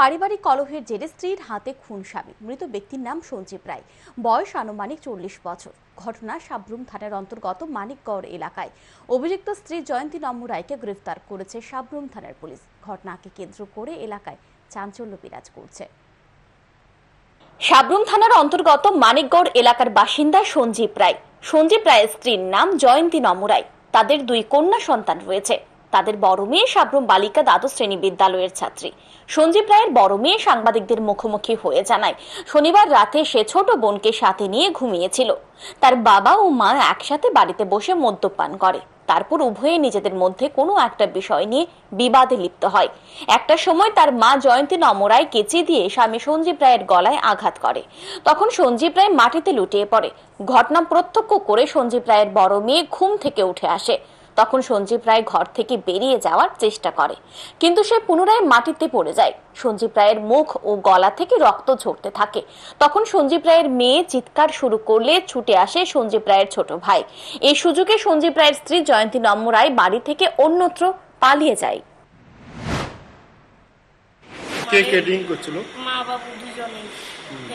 পারিবারিক কলহের জেরে স্ত্রীর হাতে খুন স্বামী। মৃত ব্যক্তির নাম সঞ্জীব রায়, বয়স আনুমানিক 40 বছর। ঘটনা সাব্রুম থানার অন্তর্গত মানিকগড় এলাকায়। অভিযুক্ত স্ত্রী জয়ন্তী নম্ম রায়কে গ্রেফতার করেছে সাব্রুম থানার পুলিশ। ঘটনাকে কেন্দ্র করে এলাকায় চাঞ্চল্য বিরাজ করছে। সাব্রুম থানার অন্তর্গত মানিকগড় এলাকার বাসিন্দা সঞ্জীব রায়। সঞ্জীব রায়ের স্ত্রীর নাম জয়ন্তী নম্ম রায়। তাদের 2 কন্যা সন্তান রয়েছে। তাদের বড় মেয়ে সাব্রুম বালিকা দ্বাদশ শ্রেণী বিদ্যালয়ের ছাত্রী। সঞ্জীব রায়ের বড় মেয়ে সাংবাদিকদের মুখোমুখি হয়ে জানায়, শনিবার রাতে সে ছোট বোনকে সাথে নিয়ে ঘুমিয়েছিল। তার বাবা ও মা একসাথে বাড়িতে বসে মদ্যপান করে। তারপর উভয়ে নিজেদের মধ্যে কোনো একটা বিষয় নিয়ে বিবাদে লিপ্ত হয়। একটা সময় তার মা জয়ন্তী নম্ম রায় কেচি দিয়ে স্বামী সঞ্জীব রায়ের গলায় আঘাত করে। তখন সঞ্জীব রায় মাটিতে লুটিয়ে পড়ে। ঘটনা প্রত্যক্ষ করে সঞ্জীব রায়ের বড় মেয়ে ঘুম থেকে উঠে আসে। তখন সঞ্জীব রায় ঘর থেকে বেরিয়ে যাওয়ার চেষ্টা করে, কিন্তু সে পুনরায় মাটিতে পড়ে যায়। সঞ্জীব রায়ের মুখ ও গলা থেকে রক্ত ঝরতে থাকে। তখন সঞ্জীব রায়ের মেয়ে চিৎকার শুরু করলে ছুটে আসে সঞ্জীব রায়ের ছোট ভাই। এই সুযোগে সঞ্জীব রায়ের স্ত্রী জয়ন্তী নম্ম রায় বাড়ি থেকে অন্যত্র পালিয়ে যায়। কে কেটিং করছিল? মা বাবু দুজনে।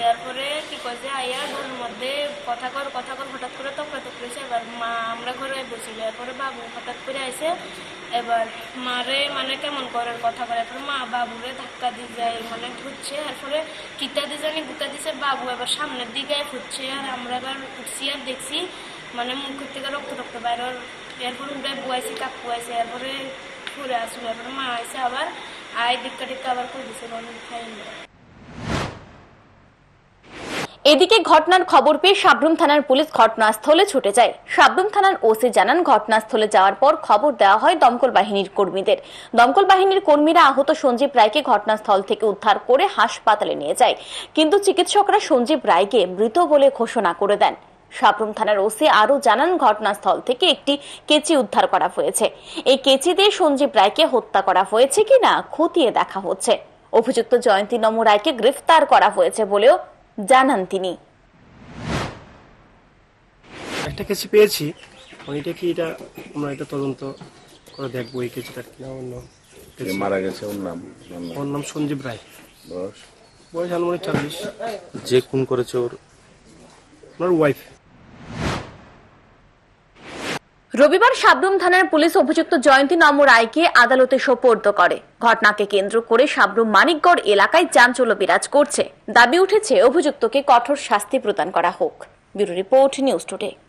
এরপরে কি কইছে আইয়া ঘরের মধ্যে কথা কর হঠাৎ করে তকড়েছে। এবার মা আমরা ঘরে বসে, এরপরে বাবু হঠাৎ করে আইসে। এবার মারে মানে কেমন করে কথা করে, এরপরে মা বাবুরে ধাক্কা দিয়ে যায়, মানে ঘুরছে। এরপরে কিতা দিয়ে জানি গুতা দিছে। বাবু এবার সামনের দিকে ঘুরছে, আর আমরা এবার উঠছি আর দেখছি মানে মুখের থেকে রক্ত বাইর। এরপরে উঠে বুয়াইছে, কাকু আইসে, এরপরে ঘুরে আসলো। এরপরে মা আইসে আবার আয় টিক্কা আবার করে দিছে, খাইনি। এদিকে ঘটনার খবর পেয়ে সাব্রুম থানার পুলিশ ঘটনাস্থলে ছুটে যায়। সাব্রুম থানার ওসি জানান, ঘটনাস্থলে যাওয়ার পর খবর দেওয়া হয় দমকল বাহিনীর কর্মীদের। দমকল বাহিনীর কর্মীরা আহত সঞ্জীব রায়কে ঘটনাস্থল থেকে উদ্ধার করে হাসপাতালে নিয়ে যায়, কিন্তু চিকিৎসকরা সঞ্জীব রায়কে মৃত বলে ঘোষণা করে দেন। সাব্রুম থানার ওসি আরো জানান, ঘটনাস্থল থেকে একটি কেচি উদ্ধার করা হয়েছে। এই কেচি দিয়ে সঞ্জীব রায়কে হত্যা করা হয়েছে কিনা খতিয়ে দেখা হচ্ছে। অভিযুক্ত জয়ন্তী নম্ম রায়কে গ্রেফতার করা হয়েছে বলেও জানান তিনি। একটা কেসি পেয়েছি, ওইটা কি আমরা এটা তদন্ত করে দেখবো। এই কেসিটার কি অন্য মারা গেছে ওর নাম সঞ্জীব রায়, বয়স আনুমানিক 40। যে খুন করেছে ওনার ওয়াইফ। রবিবার সাব্রুম থানার পুলিশ অভিযুক্ত জয়ন্তী নম্ম রায়কে আদালতে সোপর্দ করে। ঘটনাকে কেন্দ্র করে সাব্রুম মানিকগড় এলাকায় চাঞ্চল্য বিরাজ করছে। দাবি উঠেছে অভিযুক্তকে কঠোর শাস্তি প্রদান করা হোক। Bureau report, news today.